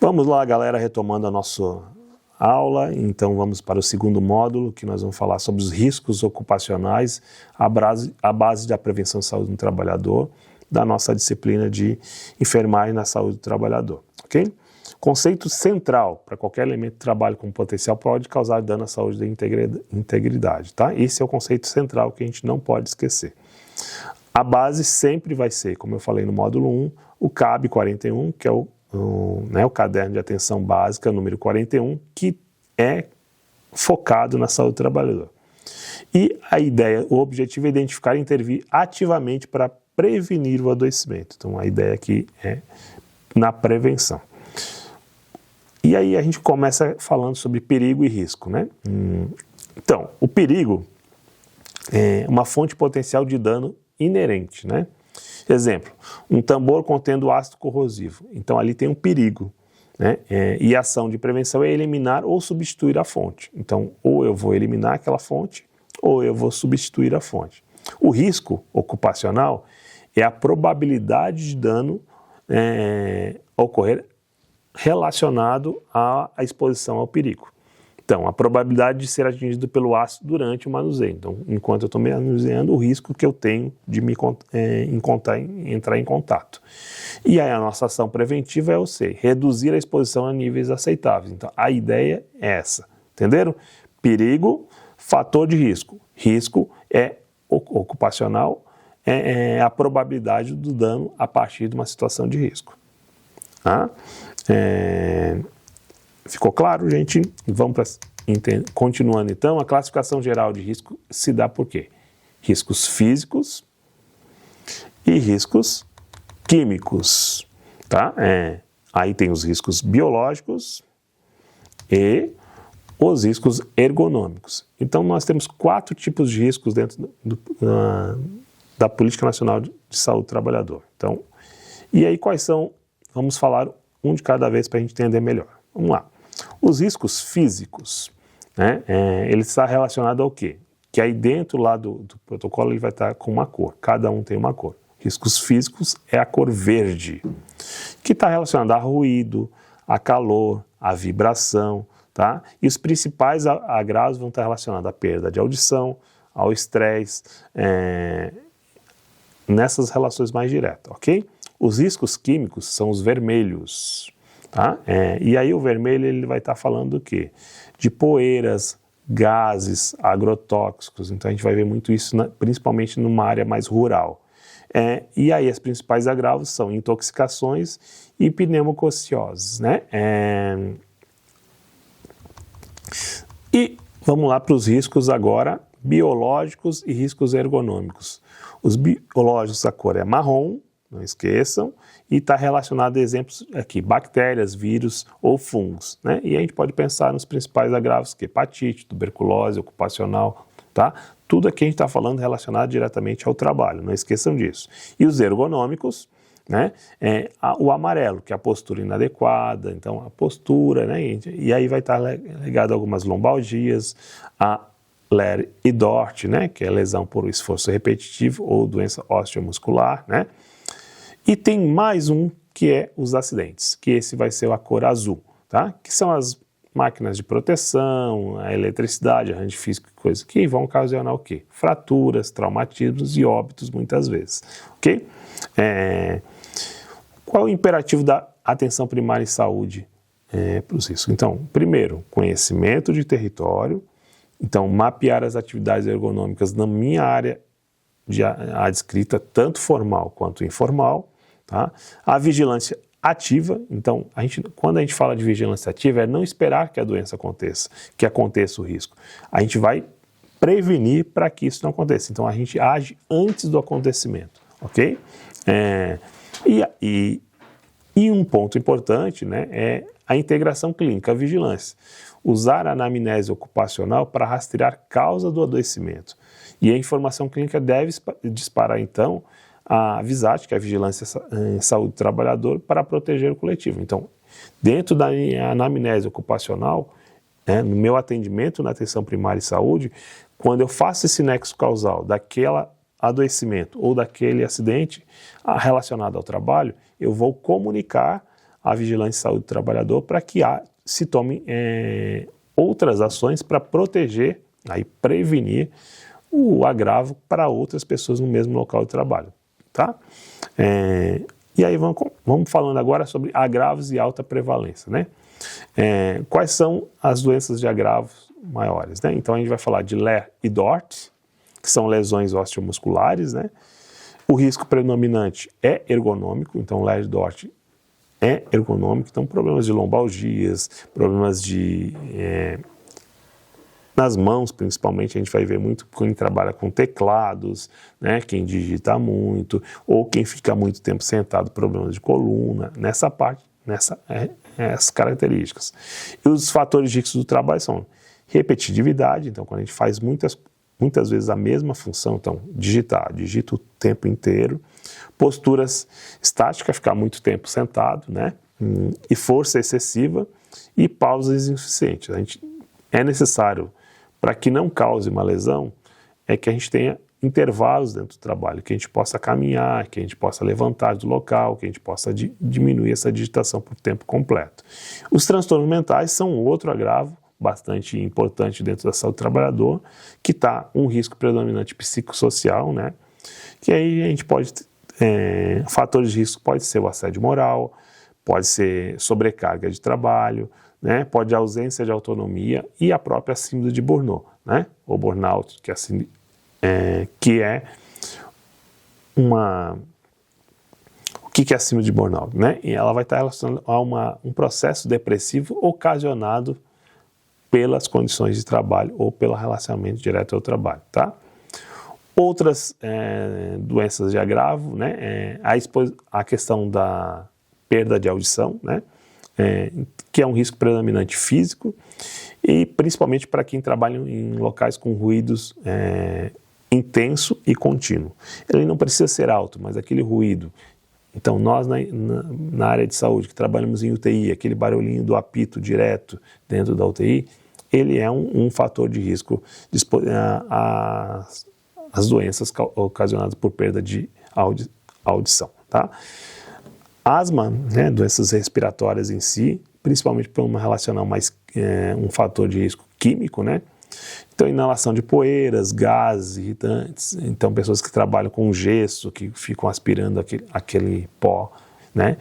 Vamos lá, galera, retomando a nossa aula. Então vamos para o segundo módulo, que nós vamos falar sobre os riscos ocupacionais, a base da prevenção de saúde do trabalhador, da nossa disciplina de enfermagem na saúde do trabalhador, ok? Conceito central para qualquer elemento de trabalho com potencial pode causar dano à saúde da integridade, tá? Esse é o conceito central que a gente não pode esquecer. A base sempre vai ser, como eu falei no módulo 1, o CAB 41, que é o caderno de atenção básica número 41, que é focado na saúde do trabalhador. E a ideia, o objetivo é identificar e intervir ativamente para prevenir o adoecimento. Então a ideia aqui é na prevenção. E aí a gente começa falando sobre perigo e risco, né? Então, o perigo é uma fonte potencial de dano inerente, né? Exemplo, um tambor contendo ácido corrosivo. Então ali tem um perigo, né? E a ação de prevenção é eliminar ou substituir a fonte. Então, ou eu vou eliminar aquela fonte, ou eu vou substituir a fonte. O risco ocupacional é a probabilidade de dano ocorrer relacionado à exposição ao perigo. Então, a probabilidade de ser atingido pelo ácido durante o manuseio. Então, enquanto eu estou manuseando, o risco que eu tenho de entrar em contato. E aí a nossa ação preventiva é o C, reduzir a exposição a níveis aceitáveis. Então, a ideia é essa, entenderam? Perigo, fator de risco. Risco é ocupacional, é a probabilidade do dano a partir de uma situação de risco. Tá? Ficou claro, gente? Vamos para continuando então. A classificação geral de risco se dá por quê? Riscos físicos e riscos químicos, tá? Aí tem os riscos biológicos e os riscos ergonômicos. Então nós temos 4 tipos de riscos dentro da Política Nacional de Saúde do Trabalhador. Então, e aí quais são? Vamos falar um de cada vez para a gente entender melhor. Vamos lá. Os riscos físicos, né, ele está relacionado ao quê? Que aí dentro lá do protocolo ele vai estar com uma cor, cada um tem uma cor. Riscos físicos é a cor verde, que está relacionado a ruído, a calor, a vibração, tá? E os principais agravos vão estar relacionados à perda de audição, ao estresse, nessas relações mais diretas, ok? Os riscos químicos são os vermelhos. Tá? E aí o vermelho ele vai estar falando do quê? De poeiras, gases, agrotóxicos. Então a gente vai ver muito isso principalmente numa área mais rural. E aí os principais agravos são intoxicações e pneumococioses, né? E vamos lá para os riscos agora biológicos e riscos ergonômicos. Os biológicos, a cor é marrom, não esqueçam, e está relacionado a exemplos aqui, bactérias, vírus ou fungos, né? E a gente pode pensar nos principais agravos, que hepatite, tuberculose, ocupacional, tá? Tudo aqui a gente está falando relacionado diretamente ao trabalho, não esqueçam disso. E os ergonômicos, né? O amarelo, que é a postura inadequada, então a postura, né? E aí vai estar ligado a algumas lombalgias, a Ler e Dort, né? Que é lesão por esforço repetitivo ou doença osteomuscular, né? E tem mais um que é os acidentes, que esse vai ser a cor azul, tá? Que são as máquinas de proteção, a eletricidade, arranjo físico, coisas que vão ocasionar o quê? Fraturas, traumatismos e óbitos muitas vezes, ok? Qual é o imperativo da atenção primária em saúde para os riscos? Então, primeiro, conhecimento de território, então mapear as atividades ergonômicas na minha área adscrita, tanto formal quanto informal. Tá? A vigilância ativa, então quando a gente fala de vigilância ativa é não esperar que a doença aconteça, que aconteça o risco. A gente vai prevenir para que isso não aconteça. Então a gente age antes do acontecimento, ok? E um ponto importante, né, é a integração clínica, a vigilância. Usar a anamnese ocupacional para rastrear causa do adoecimento. E a informação clínica deve disparar então a VISAT, que é a Vigilância em Saúde do Trabalhador, para proteger o coletivo. Então, dentro da anamnese ocupacional, no meu atendimento na atenção primária em saúde, quando eu faço esse nexo causal daquele adoecimento ou daquele acidente relacionado ao trabalho, eu vou comunicar a vigilância em saúde do trabalhador para que se tome outras ações para proteger, aí prevenir o agravo para outras pessoas no mesmo local de trabalho, tá? E aí vamos falando agora sobre agravos e alta prevalência, né? Quais são as doenças de agravos maiores, né? Então a gente vai falar de LER e DORT, que são lesões osteomusculares, né? O risco predominante é ergonômico, então LER e DORT é ergonômico, então problemas de lombalgias, problemas nas mãos, principalmente, a gente vai ver muito quem trabalha com teclados, né, quem digita muito, ou quem fica muito tempo sentado, problemas de coluna, essas características. E os fatores de risco do trabalho são repetitividade, então quando a gente faz muitas vezes a mesma função, então digita o tempo inteiro, posturas estáticas, ficar muito tempo sentado, né, e força excessiva e pausas insuficientes. É necessário, para que não cause uma lesão, que a gente tenha intervalos dentro do trabalho, que a gente possa caminhar, que a gente possa levantar do local, que a gente possa diminuir essa digitação por tempo completo. Os transtornos mentais são outro agravo bastante importante dentro da saúde do trabalhador, que está um risco predominante psicossocial, né? Que aí a gente pode, fatores de risco pode ser o assédio moral, pode ser sobrecarga de trabalho, né? Pode ausência de autonomia e a própria síndrome de Burnout, né? Ou burnout, que é uma... O que é a síndrome de burnout, né? E ela vai estar relacionada a um processo depressivo ocasionado pelas condições de trabalho ou pelo relacionamento direto ao trabalho, tá? Outras doenças de agravo, né? A questão da perda de audição, né? Que é um risco predominante físico e principalmente para quem trabalha em locais com ruídos intenso e contínuo. Ele não precisa ser alto, mas aquele ruído. Então, nós na área de saúde, que trabalhamos em UTI, aquele barulhinho do apito direto dentro da UTI, ele é um fator de risco às doenças ocasionadas por perda de audição, tá? Asma, né, doenças respiratórias em si, principalmente por uma relacional mais, um fator de risco químico, né? Então, inalação de poeiras, gases, irritantes, então pessoas que trabalham com gesso, que ficam aspirando aquele pó, né,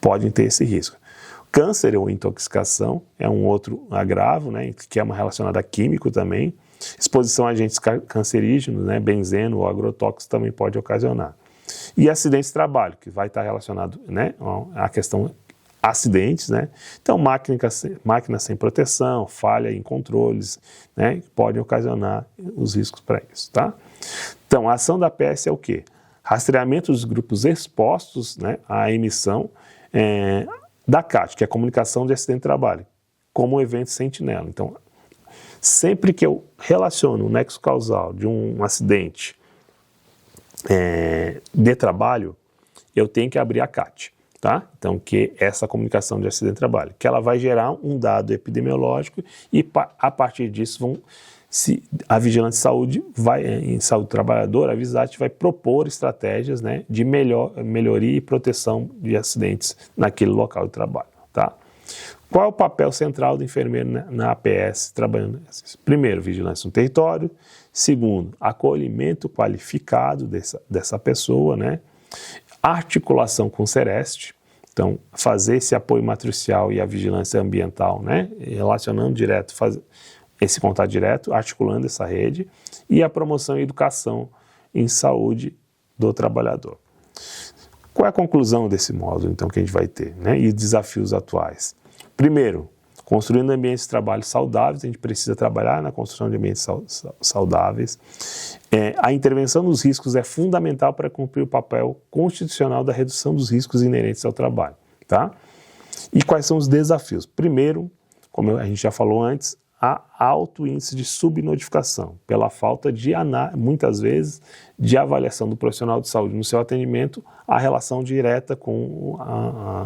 podem ter esse risco. Câncer ou intoxicação é um outro agravo, né, que é uma relacionada a químico também. Exposição a agentes cancerígenos, né, benzeno ou agrotóxicos também pode ocasionar. E acidentes de trabalho, que vai estar relacionado, né, à questão acidentes, né? Então, máquinas sem proteção, falha em controles, né, que podem ocasionar os riscos para isso, tá? Então, a ação da PS é o quê? Rastreamento dos grupos expostos, né, à emissão da CAT, que é a comunicação de acidente de trabalho, como o evento sentinela. Então, sempre que eu relaciono o nexo causal de um acidente de trabalho, eu tenho que abrir a CAT, tá? Então, que essa comunicação de acidente de trabalho, que ela vai gerar um dado epidemiológico e a partir disso a vigilância de saúde em saúde do trabalhador, a VISAT vai propor estratégias, né, de melhoria e proteção de acidentes naquele local de trabalho, tá? Qual é o papel central do enfermeiro na APS trabalhando? Primeiro, vigilância no território. Segundo, acolhimento qualificado dessa pessoa, né? Articulação com o Sereste, então fazer esse apoio matricial e a vigilância ambiental, né? Relacionando direto, fazer esse contato direto, articulando essa rede e a promoção e educação em saúde do trabalhador. Qual é a conclusão desse módulo, então, que a gente vai ter, né? E desafios atuais? Primeiro, construindo ambientes de trabalho saudáveis, a gente precisa trabalhar na construção de ambientes saudáveis. A intervenção nos riscos é fundamental para cumprir o papel constitucional da redução dos riscos inerentes ao trabalho, tá? E quais são os desafios? Primeiro, como a gente já falou antes, há alto índice de subnotificação, pela falta de, muitas vezes, de avaliação do profissional de saúde no seu atendimento, a relação direta com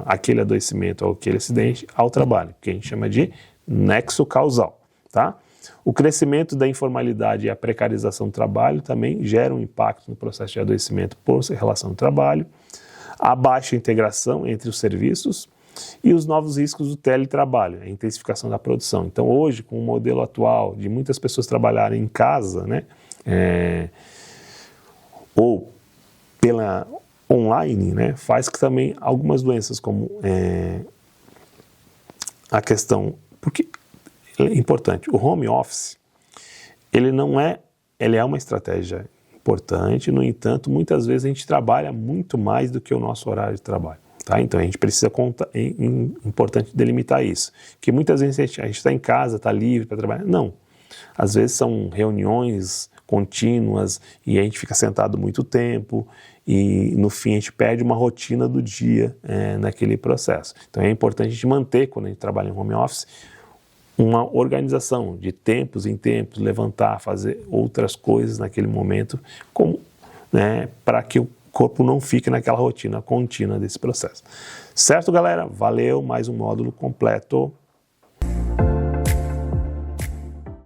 aquele adoecimento ou aquele acidente ao trabalho, que a gente chama de nexo causal, tá? O crescimento da informalidade e a precarização do trabalho também geram um impacto no processo de adoecimento por relação ao trabalho, a baixa integração entre os serviços E os novos riscos do teletrabalho, a intensificação da produção. Então, hoje, com o modelo atual de muitas pessoas trabalharem em casa, né, ou pela online, né, faz que também algumas doenças como a questão, porque é importante, o home office, ele é uma estratégia importante, no entanto, muitas vezes a gente trabalha muito mais do que o nosso horário de trabalho. Tá? Então a gente precisa importante delimitar isso, que muitas vezes a gente está em casa, está livre para trabalhar. Não, às vezes são reuniões contínuas e a gente fica sentado muito tempo e no fim a gente perde uma rotina do dia naquele processo. Então é importante a gente manter, quando a gente trabalha em home office, uma organização de tempos em tempos, levantar, fazer outras coisas naquele momento, para que o corpo não fique naquela rotina contínua desse processo. Certo, galera? Valeu, mais um módulo completo.